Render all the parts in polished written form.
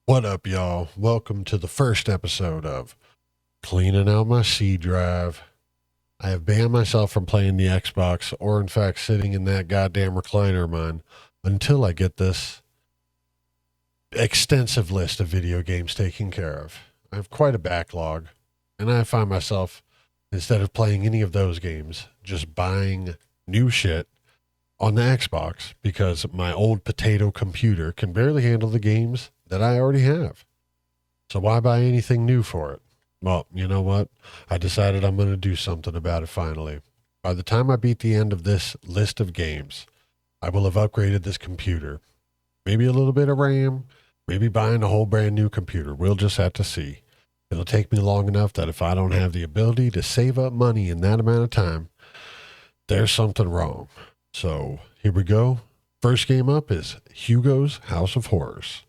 What up, y'all? Welcome to the first episode of Cleaning Out My C Drive. I have banned myself from playing the Xbox or, in fact, sitting in that goddamn recliner of mine until I get this extensive list of video games taken care of. I have quite a backlog, and I find myself, instead of playing any of those games, just buying new shit on the Xbox because my old potato computer can barely handle the games that I already have. So why buy anything new for it? Well, you know what? I decided I'm going to do something about it finally. By the time I beat the end of this list of games, I will have upgraded this computer. Maybe a little bit of RAM, maybe buying a whole brand new computer. We'll just have to see. It'll take me long enough that if I don't have the ability to save up money in that amount of time, there's something wrong. So here we go. First game up is Hugo's House of Horrors.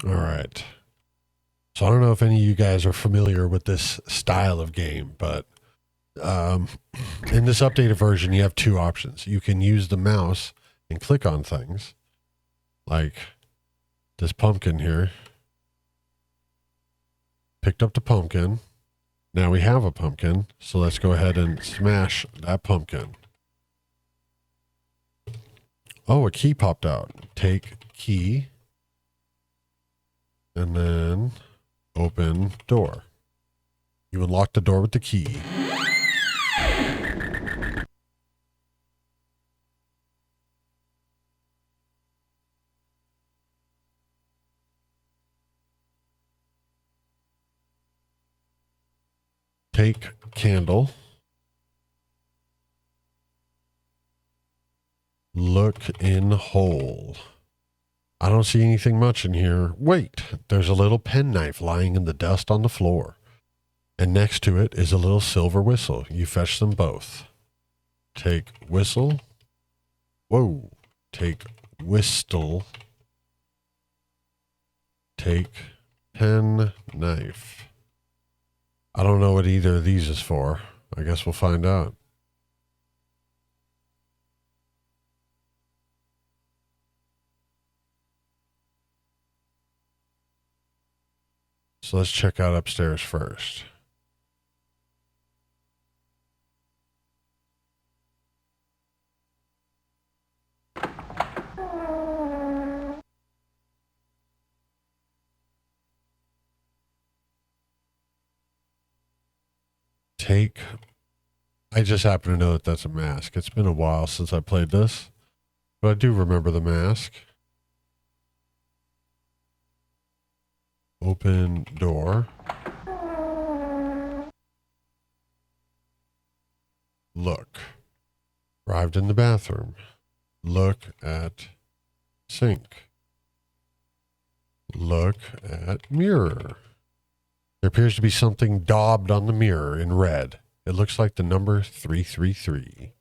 All right. So I don't know if any of you guys are familiar with this style of game, but in this updated version, you have two options. You can use the mouse and click on things, like this pumpkin here. Picked up the pumpkin. Now we have a pumpkin, so let's go ahead and smash that pumpkin. Oh, a key popped out. Take key. And then open door. You unlock the door with the key. Take candle. Look in hole. I don't see anything much in here. Wait, there's a little penknife lying in the dust on the floor. And next to it is a little silver whistle. You fetch them both. Take whistle. Whoa. Take whistle. Take pen knife. I don't know what either of these is for. I guess we'll find out. So let's check out upstairs first. I just happen to know that that's a mask. It's been a while since I played this, but I do remember the mask. Open door. Look. Arrived in the bathroom. Look at sink. Look at mirror. There appears to be something daubed on the mirror in red. It looks like the number 333.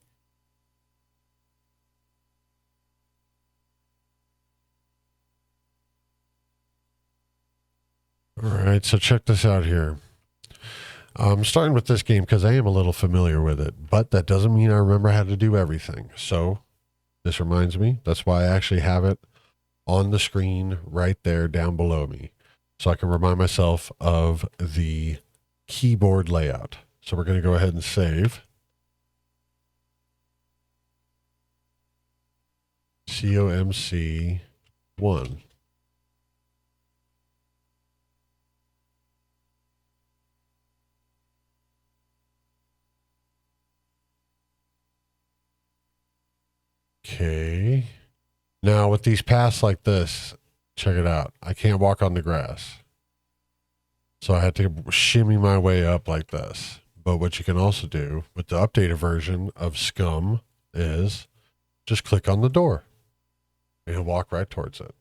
All right, so check this out here. I'm starting with this game because I am a little familiar with it, but that doesn't mean I remember how to do everything. So this reminds me, that's why I actually have it on the screen right there down below me, so I can remind myself of the keyboard layout. So we're going to go ahead and save. COMC 1. Okay. Now with these paths like this, check it out. I can't walk on the grass. So I had to shimmy my way up like this. But what you can also do with the updated version of Scum is just click on the door and walk right towards it.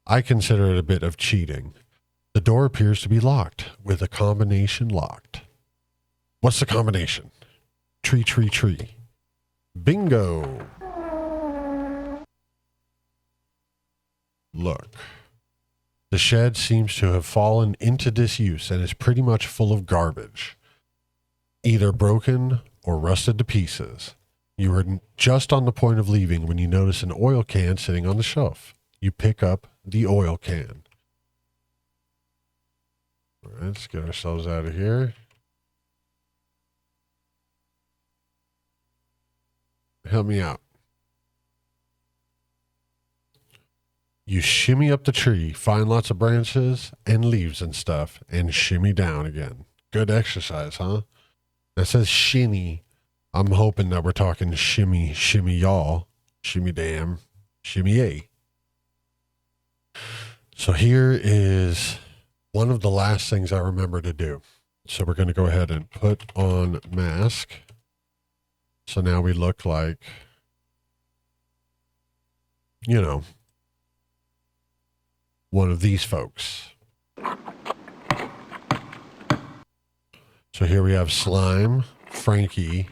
I consider it a bit of cheating. The door appears to be locked with a combination locked. What's the combination? Tree, tree, tree. Bingo. Look. The shed seems to have fallen into disuse and is pretty much full of garbage, either broken or rusted to pieces. You are just on the point of leaving when you notice an oil can sitting on the shelf. You pick up the oil can. All right, let's get ourselves out of here. Help me out. You shimmy up the tree, find lots of branches and leaves and stuff, and shimmy down again. Good exercise, huh? That says shimmy. I'm hoping that we're talking shimmy, shimmy y'all, shimmy damn, shimmy yay. So here is one of the last things I remember to do. So we're going to go ahead and put on mask. So now we look like, you know, one of these folks. So here we have Slime, Frankie,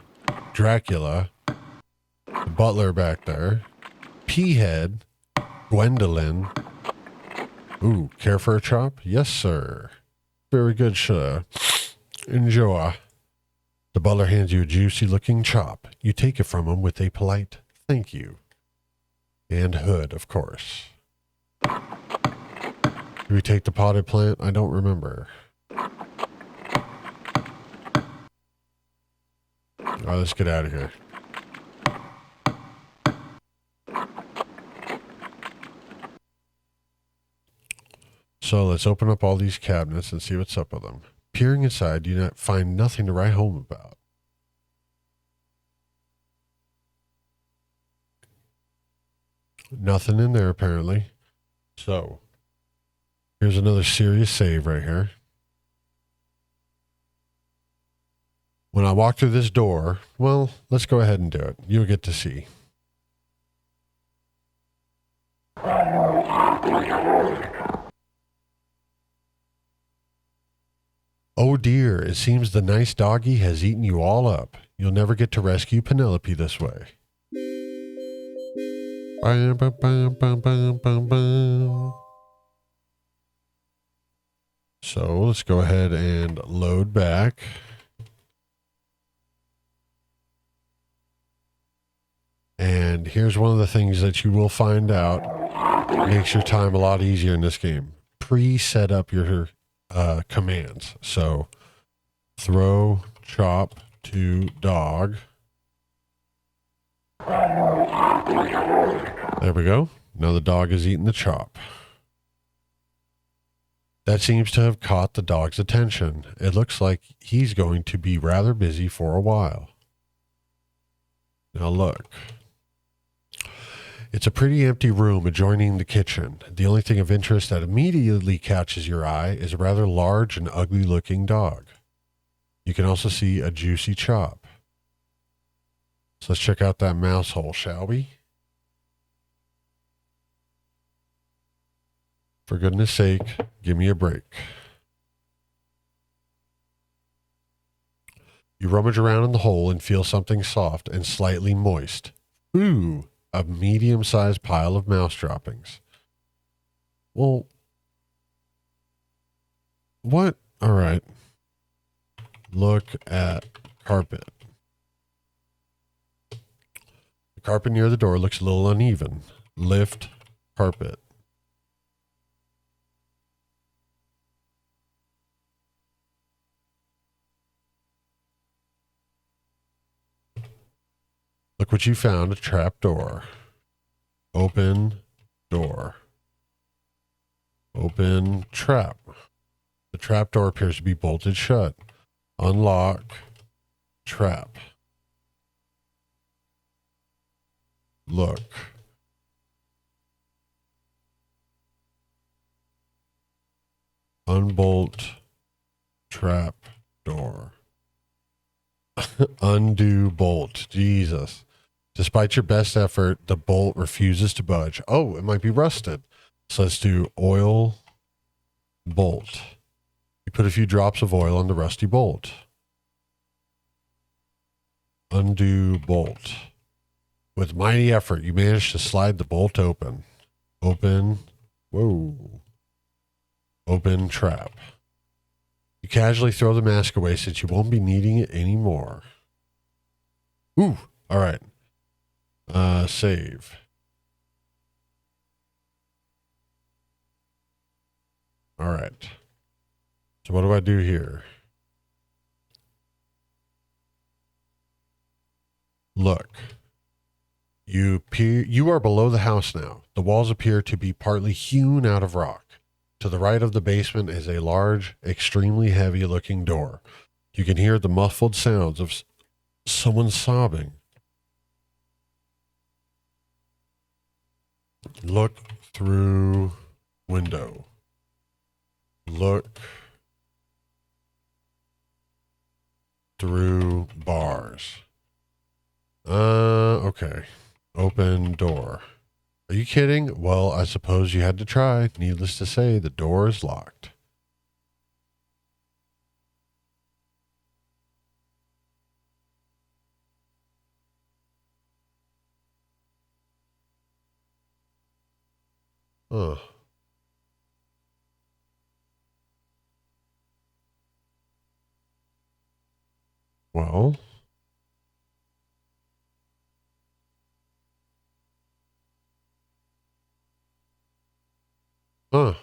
Dracula, the butler back there, Peahead, Gwendolyn. Ooh, care for a chop? Yes, sir. Very good, sir. Enjoy. The butler hands you a juicy-looking chop. You take it from him with a polite thank you. And Hood, of course. Do we take the potted plant? I don't remember. All right, let's get out of here. So let's open up all these cabinets and see what's up with them. Peering inside, you find nothing to write home about. Nothing in there, apparently. So, here's another serious save right here. When I walk through this door, well, let's go ahead and do it. You'll get to see. Oh dear, it seems the nice doggy has eaten you all up. You'll never get to rescue Penelope this way. Bam, bam, bam, bam, bam, bam, bam. So let's go ahead and load back. And here's one of the things that you will find out makes your time a lot easier in this game. Pre-set up your commands. So throw chop to dog. There we go. Now the dog is eating the chop. That seems to have caught the dog's attention. It looks like he's going to be rather busy for a while. Now look. It's a pretty empty room adjoining the kitchen. The only thing of interest that immediately catches your eye is a rather large and ugly looking dog. You can also see a juicy chop. So let's check out that mouse hole, shall we? For goodness sake, give me a break. You rummage around in the hole and feel something soft and slightly moist. Ooh, a medium-sized pile of mouse droppings. Well, what? All right. Look at carpet. The carpet near the door looks a little uneven. Lift carpet. Look what you found, a trap door. Open door. Open trap. The trap door appears to be bolted shut. Unlock trap. Look. Unbolt trap door. Undo bolt. Jesus. Despite your best effort, the bolt refuses to budge. Oh, it might be rusted. So let's do oil bolt. You put a few drops of oil on the rusty bolt. Undo bolt. With mighty effort, you manage to slide the bolt open. Open. Whoa. Open trap. You casually throw the mask away since you won't be needing it anymore. Ooh, all right. Save. All right. So what do I do here? Look. You are below the house now. The walls appear to be partly hewn out of rock. To the right of the basement is a large, extremely heavy-looking door. You can hear the muffled sounds of someone sobbing. Look through window. Look through bars. Okay. Open door. Are you kidding? Well, I suppose you had to try. Needless to say, the door is locked. Huh. Well. Huh.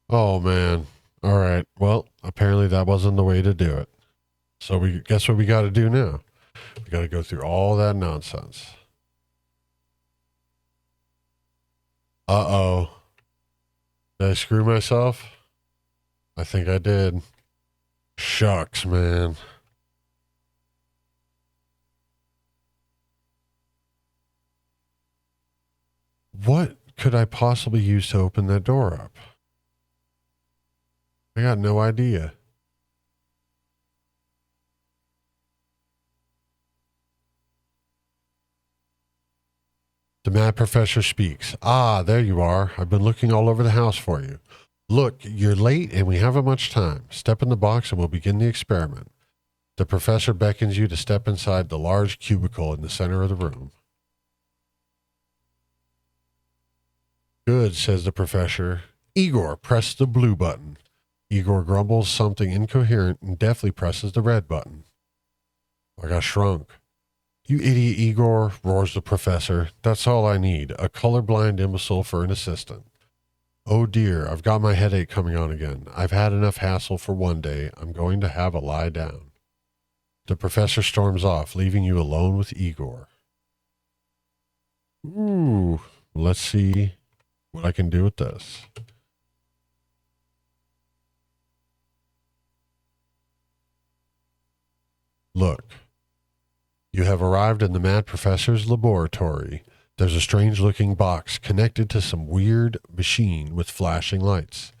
Oh, man. All right. Well, apparently that wasn't the way to do it. So we guess what we got to do now? We got to go through all that nonsense. Uh-oh. Did I screw myself? I think I did. Shucks, man. What could I possibly use to open that door up? I got no idea. The mad professor speaks. Ah, there you are. I've been looking all over the house for you. Look, you're late and we haven't much time. Step in the box and we'll begin the experiment. The professor beckons you to step inside the large cubicle in the center of the room. Good, says the professor. Igor, press the blue button. Igor grumbles something incoherent and deftly presses the red button. I got shrunk. You idiot, Igor, roars the professor. That's all I need, a colorblind imbecile for an assistant. Oh dear, I've got my headache coming on again. I've had enough hassle for one day. I'm going to have a lie down. The professor storms off, leaving you alone with Igor. Ooh, let's see what I can do with this. Look, you have arrived in the mad professor's laboratory. There's a strange-looking box connected to some weird machine with flashing lights.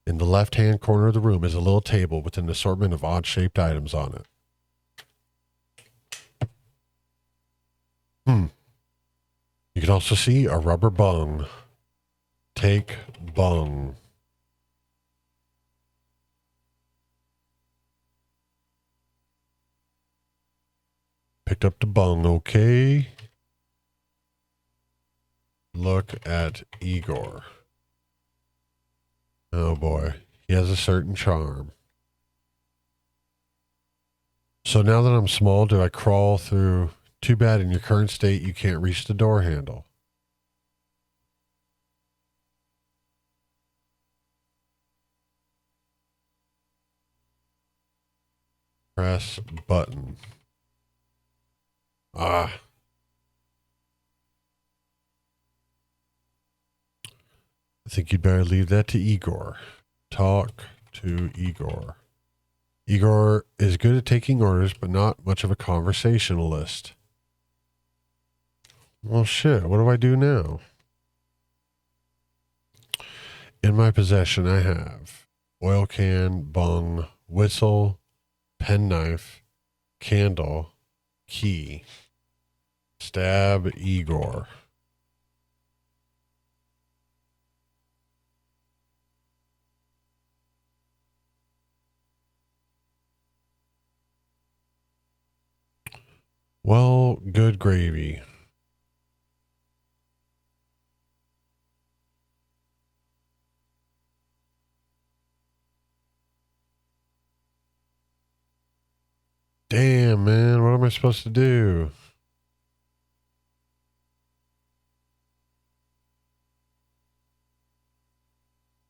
In the left-hand corner of the room is a little table with an assortment of odd-shaped items on it. You can also see a rubber bung. Take bung. Picked up the bung, okay. Look at Igor. Oh boy, he has a certain charm. So now that I'm small, do I crawl through? Too bad in your current state you can't reach the door handle. Press button. Ah. I think you'd better leave that to Igor. Talk to Igor. Igor is good at taking orders, but not much of a conversationalist. Well, shit, what do I do now? In my possession, I have oil can, bung, whistle, penknife, candle, key. Stab Igor. Well, good gravy. Damn, man, what am I supposed to do?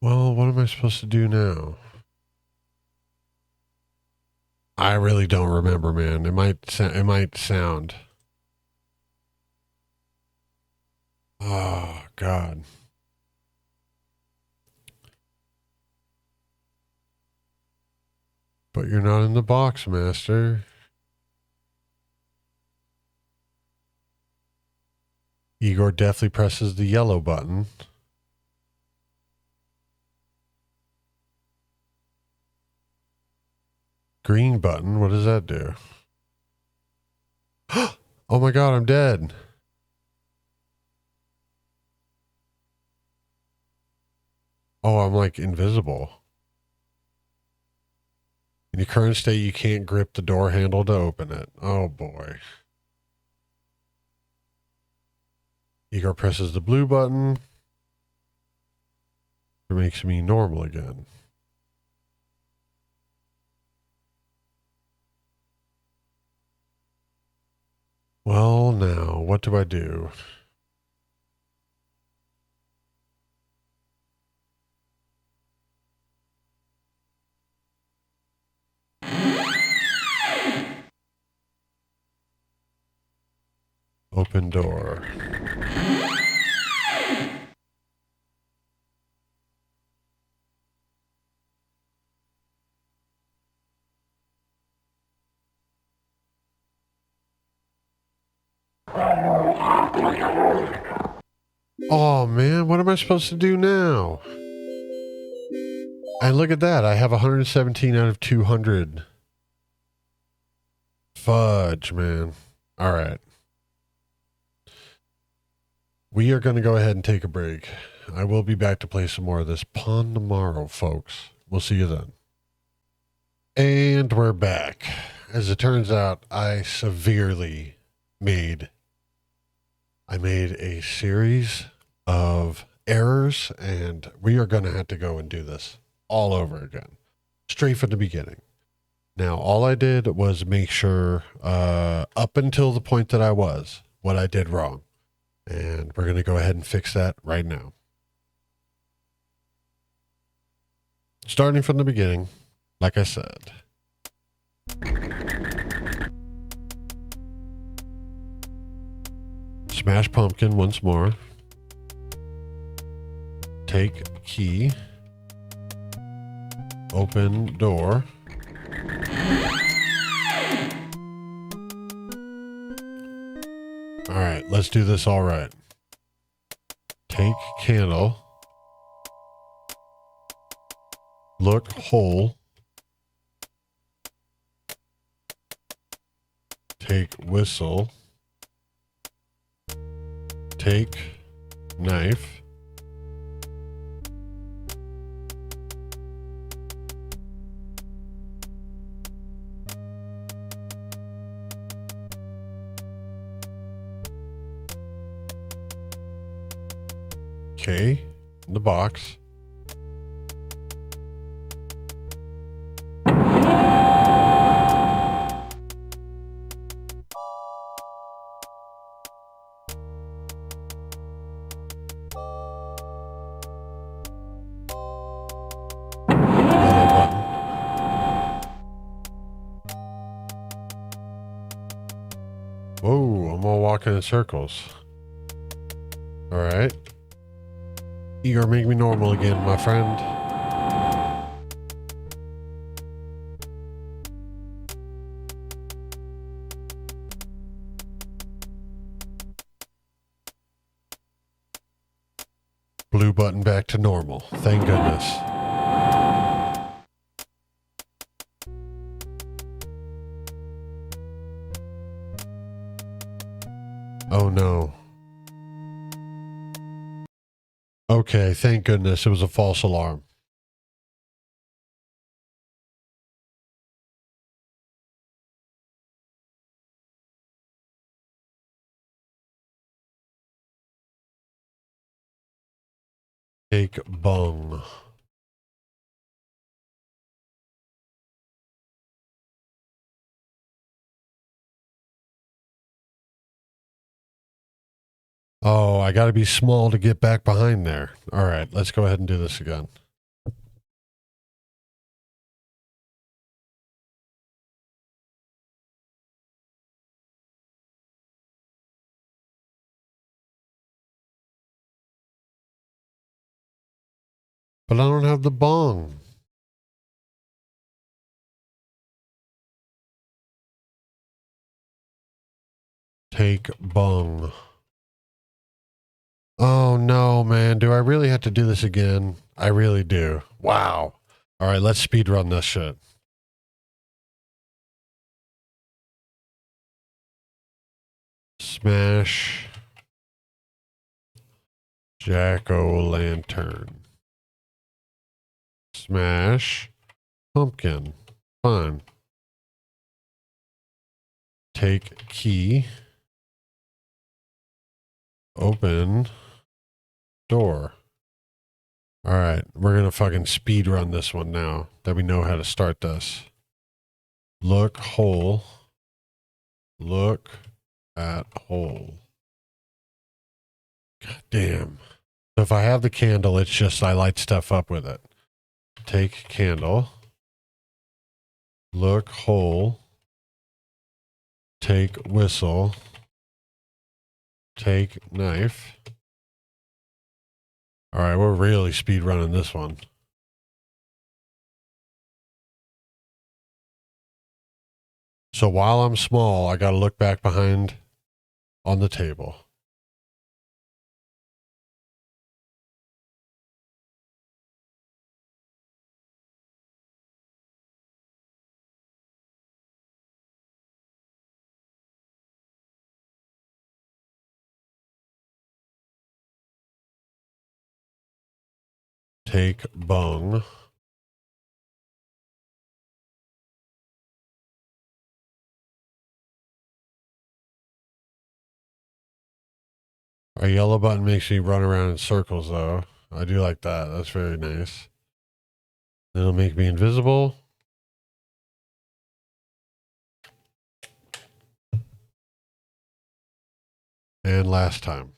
Well, what am I supposed to do now? I really don't remember, man. It might sound. Oh, God. But you're not in the box, master. Igor deftly presses the yellow button. Green button, what does that do? Oh my God, I'm dead. Oh, I'm like invisible. In your current state, you can't grip the door handle to open it. Oh boy. Igor presses the blue button. It makes me normal again. Well, now, what do I do? Open door. Oh man, what am I supposed to do now? And look at that, I have 117 out of 200. Fudge, man. All right. We are going to go ahead and take a break. I will be back to play some more of this Pawn tomorrow, folks. We'll see you then. And we're back. As it turns out, I made a series of errors, and we are going to have to go and do this all over again, straight from the beginning. Now, all I did was make sure, up until the point that I was, what I did wrong. And we're going to go ahead and fix that right now. Starting from the beginning, like I said. Smash pumpkin once more. Take key. Open door. All right, let's do this all right. Take candle. Look hole. Take whistle. Take knife. Okay, in the box. Whoa, I'm all walking in circles. All right. Igor, make me normal again, my friend. Blue button back to normal. Thank goodness. Oh no. Okay, thank goodness it was a false alarm. Take bung. Oh, I got to be small to get back behind there. All right, let's go ahead and do this again. But I don't have the bong. Take bung. Oh no, man. Do I really have to do this again? I really do. Wow. All right, let's speed run this shit. Smash jack-o'-lantern. Smash pumpkin. Fine. Take key. Open door. All right, we're going to fucking speed run this one now that we know how to start this. Look hole. Look at hole. God damn. So if I have the candle, it's just I light stuff up with it. Take candle. Look hole. Take whistle. Take knife. All right, we're really speed running this one. So while I'm small, I got to look back behind on the table. Take bung. A yellow button makes me run around in circles, though. I do like that. That's very nice. It'll make me invisible. And last time.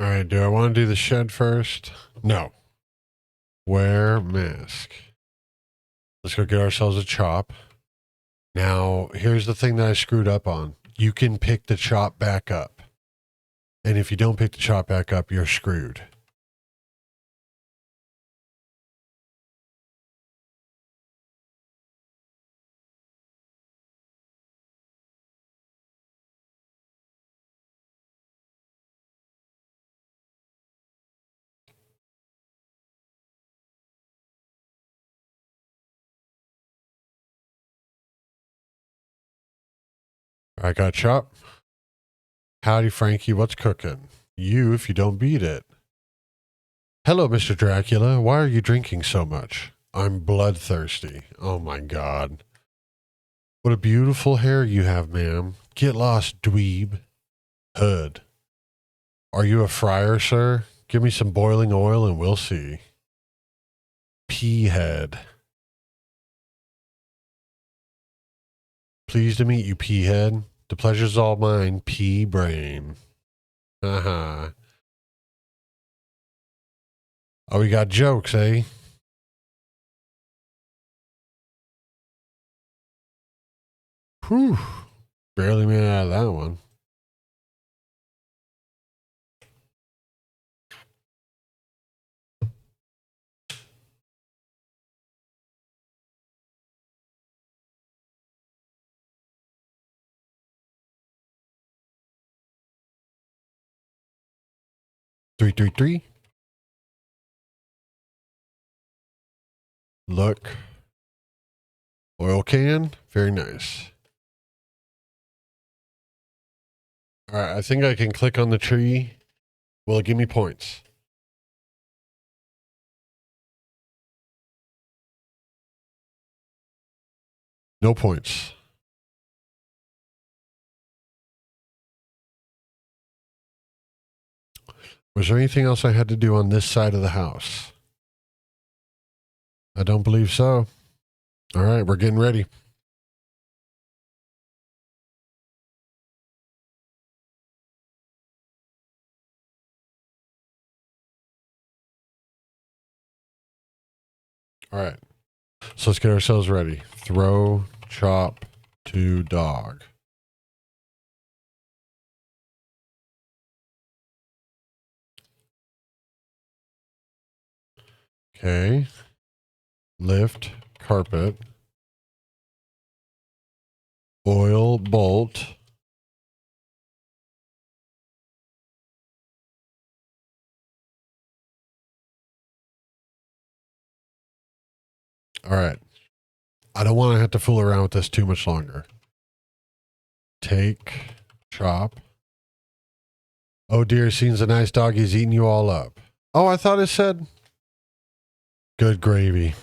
All right, do I want to do the shed first? No. Wear mask. Let's go get ourselves a chop. Now, here's the thing that I screwed up on. You can pick the chop back up. And if you don't pick the chop back up, you're screwed. I got chop. Howdy, Frankie. What's cooking? You, if you don't beat it. Hello, Mr. Dracula. Why are you drinking so much? I'm bloodthirsty. Oh my god. What a beautiful hair you have, ma'am. Get lost, dweeb. Hood. Are you a friar, sir? Give me some boiling oil and we'll see. Pea head. Pleased to meet you, pea head. The pleasure's all mine, pea brain. Haha. Oh, we got jokes, eh? Whew. Barely made it out of that one. 333. Look. Oil can. Very nice. All right. I think I can click on the tree. Will it give me points? No points. Was there anything else I had to do on this side of the house? I don't believe so. All right, we're getting ready. All right. So let's get ourselves ready. Throw, chop, to dog. Okay. Lift, carpet. Oil, bolt. All right. I don't want to have to fool around with this too much longer. Take, chop. Oh dear, seems a nice dog. He's eating you all up. Oh, I thought it said good gravy.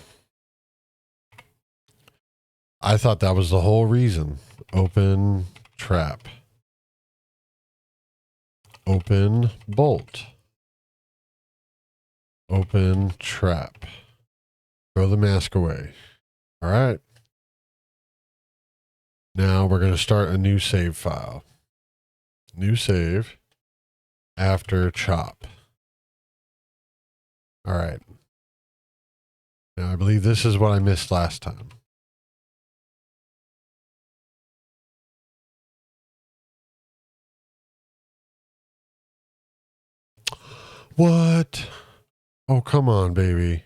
I thought that was the whole reason. Open trap. Open bolt. Open trap. Throw the mask away. All right. Now we're going to start a new save file. New save after chop. All right. Now I believe this is what I missed last time. What? Oh, come on, baby.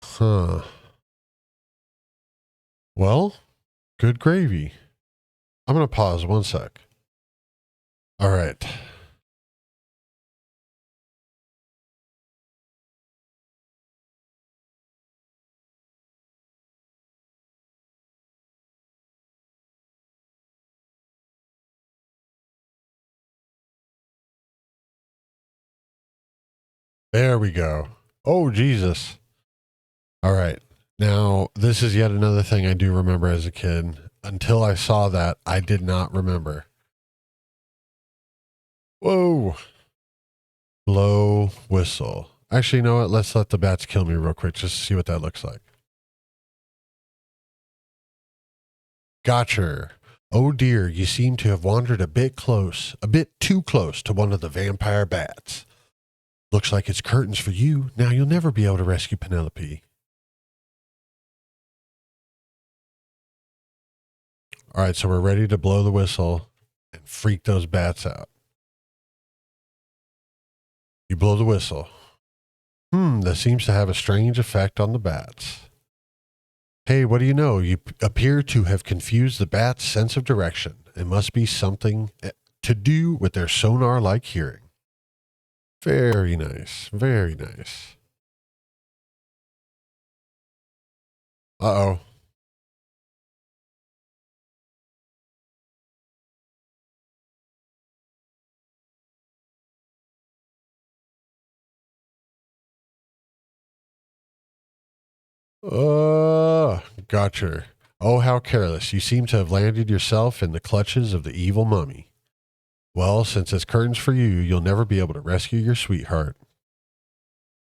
Huh. Well, good gravy. I'm going to pause 1 sec. All right. There we go. Oh, Jesus. All right. Now, this is yet another thing I do remember as a kid. Until I saw that, I did not remember. Whoa. Blow, whistle. Actually, you know what? Let's let the bats kill me real quick just to see what that looks like. Gotcha. Oh dear, you seem to have wandered a bit too close to one of the vampire bats. Looks like it's curtains for you. Now you'll never be able to rescue Penelope. All right, so we're ready to blow the whistle and freak those bats out. You blow the whistle. That seems to have a strange effect on the bats. Hey, what do you know? You appear to have confused the bats' sense of direction. It must be something to do with their sonar-like hearing. Very nice. Very nice. Uh-oh. Gotcha. Oh, how careless. You seem to have landed yourself in the clutches of the evil mummy. Well, since it's curtains for you, you'll never be able to rescue your sweetheart.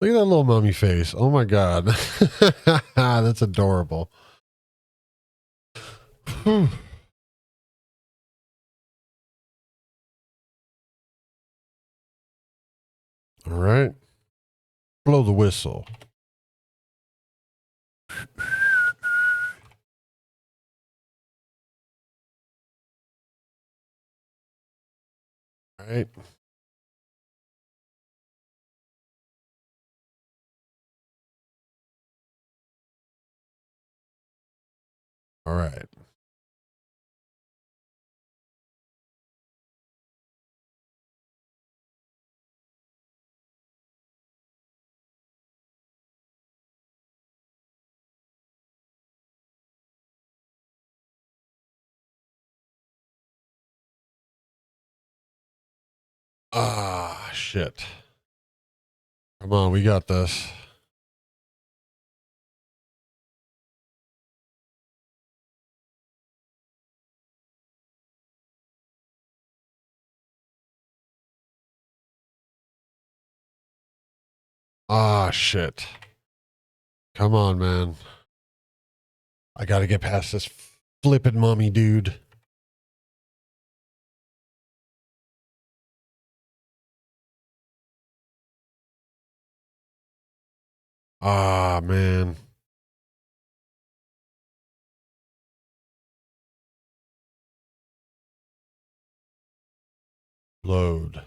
Look at that little mummy face. Oh my God. That's adorable. All right. Blow the whistle. All right. All right. Ah, shit. Come on, we got this. Ah, shit. Come on, man. I got to get past this flippin' mummy dude. Ah, man. Load.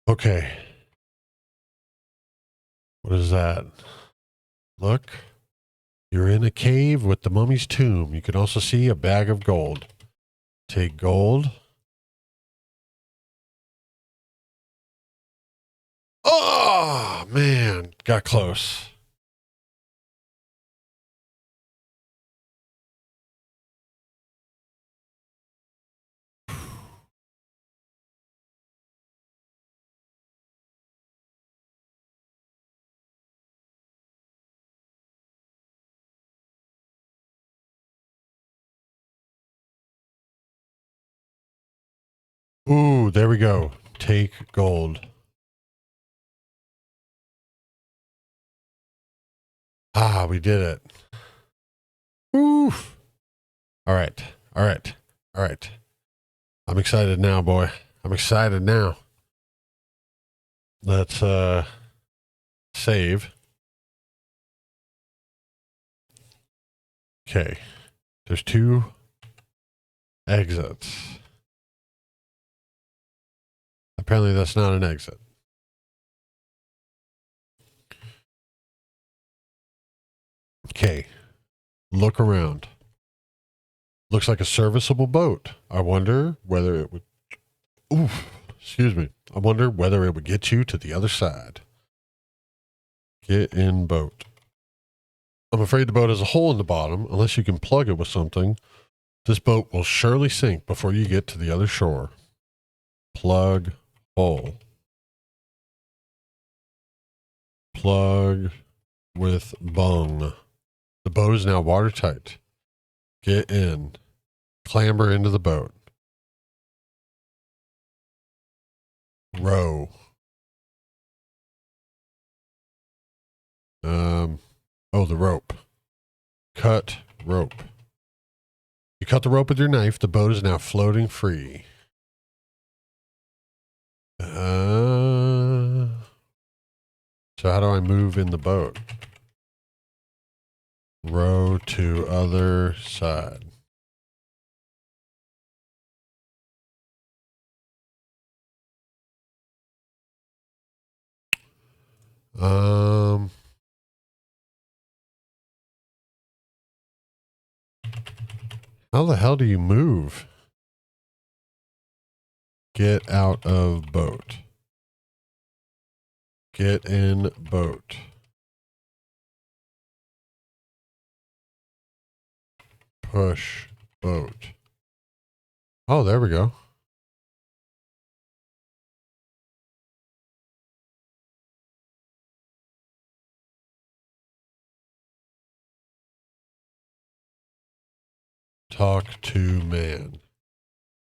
Okay. What is that? Look. You're in a cave with the mummy's tomb. You can also see a bag of gold. Take gold. Oh, man. Got close. Ooh, there we go. Take gold. Ah, we did it. Ooh. All right. All right. All right. I'm excited now, boy. I'm excited now. Let's save. Okay. There's 2 exits. Apparently that's not an exit. Okay. Look around. Looks like a serviceable boat. I wonder whether it would. Oof. Excuse me. I wonder whether it would get you to the other side. Get in boat. I'm afraid the boat has a hole in the bottom. Unless you can plug it with something, this boat will surely sink before you get to the other shore. Plug hole. Plug with bung. The boat is now watertight. Get in. Clamber into the boat. Row. Oh, the rope. Cut rope. You cut the rope with your knife. The boat is now floating free. So how do I move in the boat? Row to other side. How the hell do you move? Get out of boat. Get in boat. Push boat. Oh, there we go. Talk to man.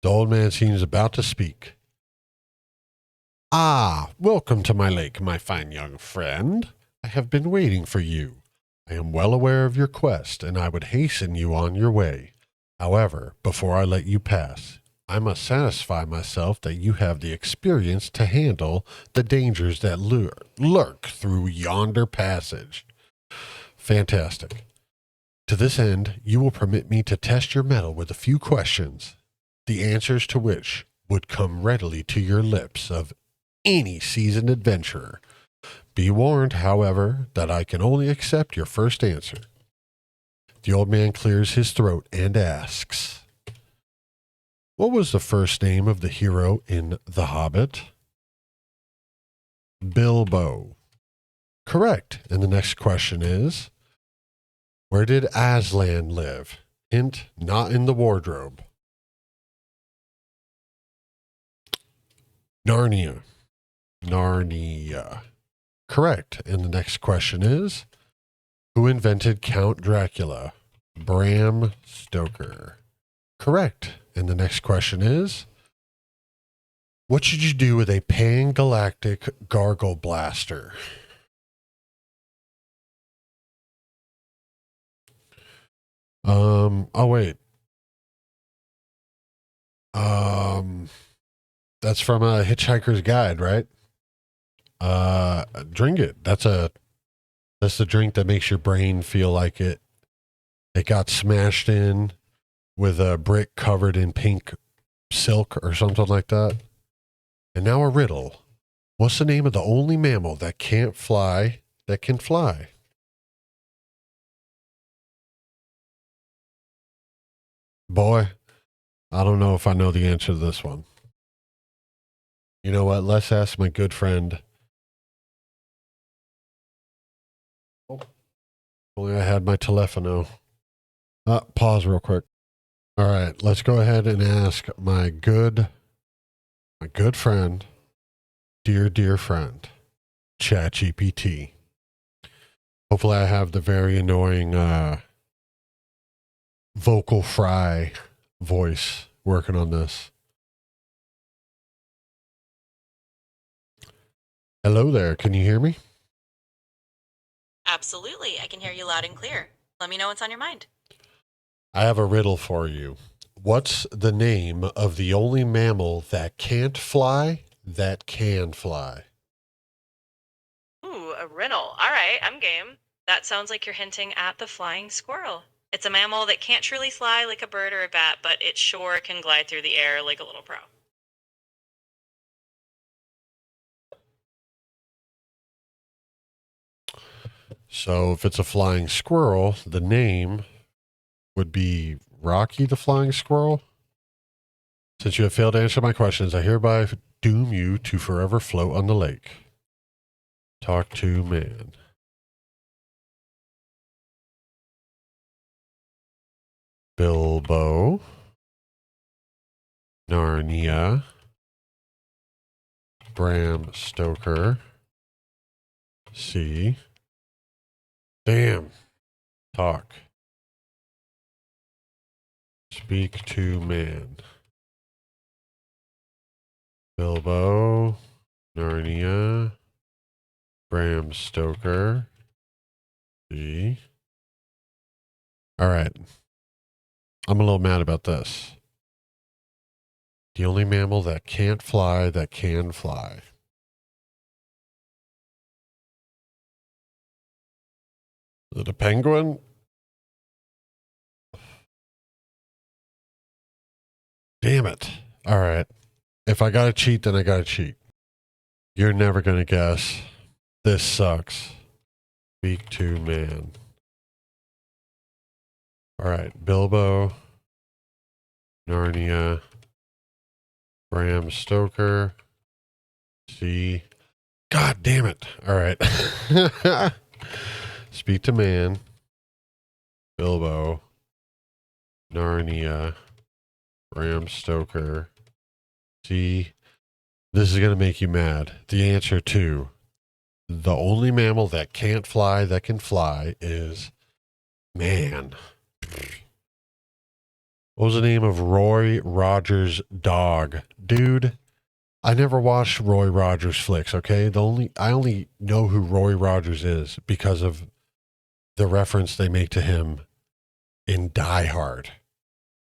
The old man seems about to speak. Ah, welcome to my lake, my fine young friend. I have been waiting for you. I am well aware of your quest, and I would hasten you on your way. However, before I let you pass, I must satisfy myself that you have the experience to handle the dangers that lurk through yonder passage. Fantastic. To this end, you will permit me to test your mettle with a few questions, the answers to which would come readily to your lips of any seasoned adventurer. Be warned, however, that I can only accept your first answer. The old man clears his throat and asks, what was the first name of the hero in The Hobbit? Bilbo. Correct. And the next question is, where did Aslan live? Hint, not in the wardrobe. Narnia. Narnia. Correct. And the next question is, who invented Count Dracula? Bram Stoker. Correct. And the next question is, what should you do with a pan-galactic gargle blaster? Oh wait. That's from a Hitchhiker's Guide, right? Drink it. That's the drink that makes your brain feel like it got smashed in with a brick covered in pink silk or something like that. And now a riddle. What's the name of the only mammal that can't fly that can fly? Boy, I don't know if I know the answer to this one. You know what? Let's ask my good friend. Oh, only I had my telefono. Pause real quick. All right, let's go ahead and ask my good friend, dear friend, ChatGPT. Hopefully I have the very annoying vocal fry voice working on this. Hello there, can you hear me? Absolutely. I can hear you loud and clear. Let me know what's on your mind. I have a riddle for you. What's the name of the only mammal that can't fly that can fly? Ooh, a riddle. All right, I'm game. That sounds like you're hinting at the flying squirrel. It's a mammal that can't truly fly like a bird or a bat, but it sure can glide through the air like a little pro. So if it's a flying squirrel, the name would be Rocky the Flying Squirrel. Since you have failed to answer my questions, I hereby doom you to forever float on the lake. Talk to man. Bilbo. Narnia. Bram Stoker. C. Damn. Talk. Speak to man. Bilbo. Narnia. Bram Stoker. C. All right. I'm a little mad about this. The only mammal that can't fly that can fly. Is it a penguin? Damn it. All right. If I got to cheat, then I got to cheat. You're never going to guess. This sucks. Speak to man. All right. Bilbo. Narnia. Bram Stoker. C. God damn it. All right. Speak to man. Bilbo. Narnia. Bram Stoker. C. This is going to make you mad. The answer to the only mammal that can't fly that can fly is man. What was the name of Roy Rogers' dog? Dude, I never watched Roy Rogers flicks, okay? I only know who Roy Rogers is because of the reference they make to him in Die Hard.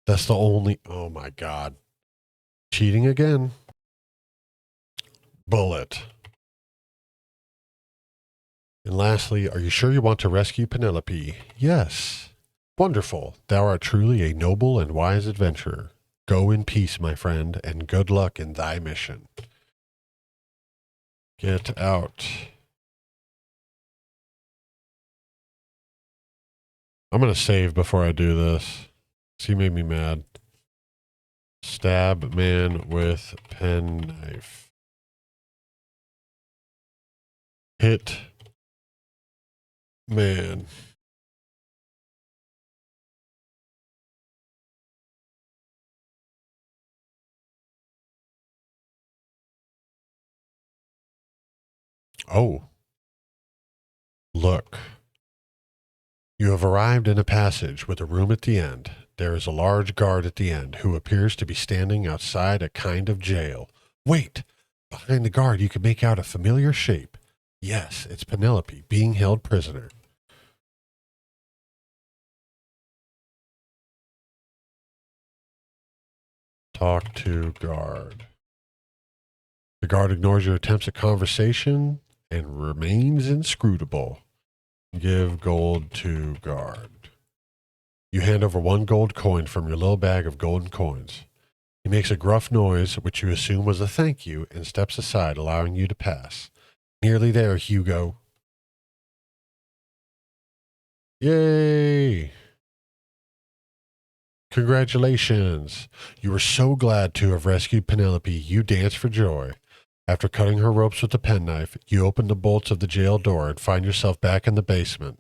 That's the only, oh my God. Cheating again. Bullet. And lastly, are you sure you want to rescue Penelope? Yes. Wonderful. Thou art truly a noble and wise adventurer. Go in peace, my friend, and good luck in thy mission. Get out. I'm going to save before I do this. He made me mad. Stab man with penknife. Hit man. Oh. Look. You have arrived in a passage with a room at the end. There is a large guard at the end who appears to be standing outside a kind of jail. Wait! Behind the guard you can make out a familiar shape. Yes, it's Penelope being held prisoner. Talk to guard. The guard ignores your attempts at conversation and remains inscrutable. Give gold to guard. You hand over 1 gold coin from your little bag of golden coins. He makes a gruff noise, which you assume was a thank you, and steps aside, allowing you to pass. Nearly there, Hugo. Yay! Congratulations! You were so glad to have rescued Penelope, you dance for joy. After cutting her ropes with the penknife, you open the bolts of the jail door and find yourself back in the basement.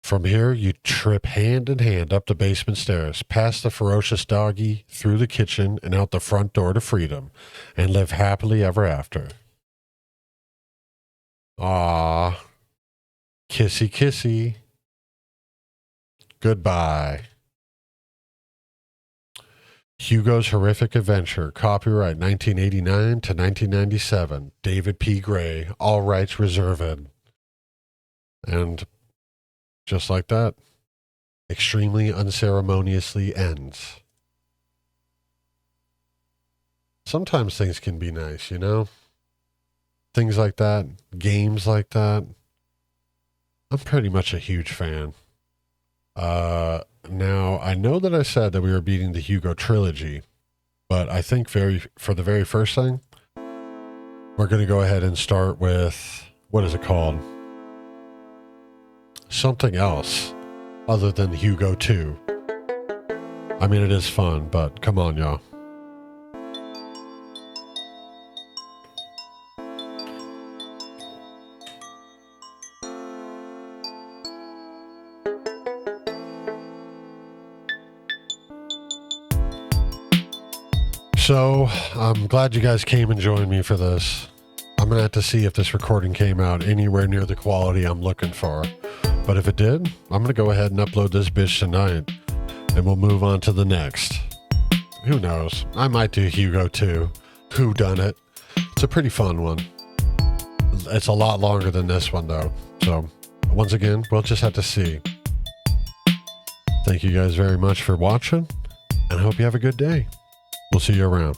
From here, you trip hand in hand up the basement stairs, past the ferocious doggy, through the kitchen, and out the front door to freedom, and live happily ever after. Ah, kissy kissy. Goodbye. Hugo's Horrific Adventure, copyright 1989 to 1997, David P. Gray, all rights reserved. And just like that, extremely unceremoniously ends. Sometimes things can be nice, you know? Things like that, games like that. I'm pretty much a huge fan. Now, I know that I said that we were beating the Hugo trilogy, but I think for the very first thing, we're going to go ahead and start with, what is it called? Something else other than Hugo 2. I mean, it is fun, but come on, y'all. So, I'm glad you guys came and joined me for this. I'm going to have to see if this recording came out anywhere near the quality I'm looking for. But if it did, I'm going to go ahead and upload this bitch tonight. And we'll move on to the next. Who knows? I might do Hugo 2. Who done it? It's a pretty fun one. It's a lot longer than this one, though. So, once again, we'll just have to see. Thank you guys very much for watching. And I hope you have a good day. We'll see you around.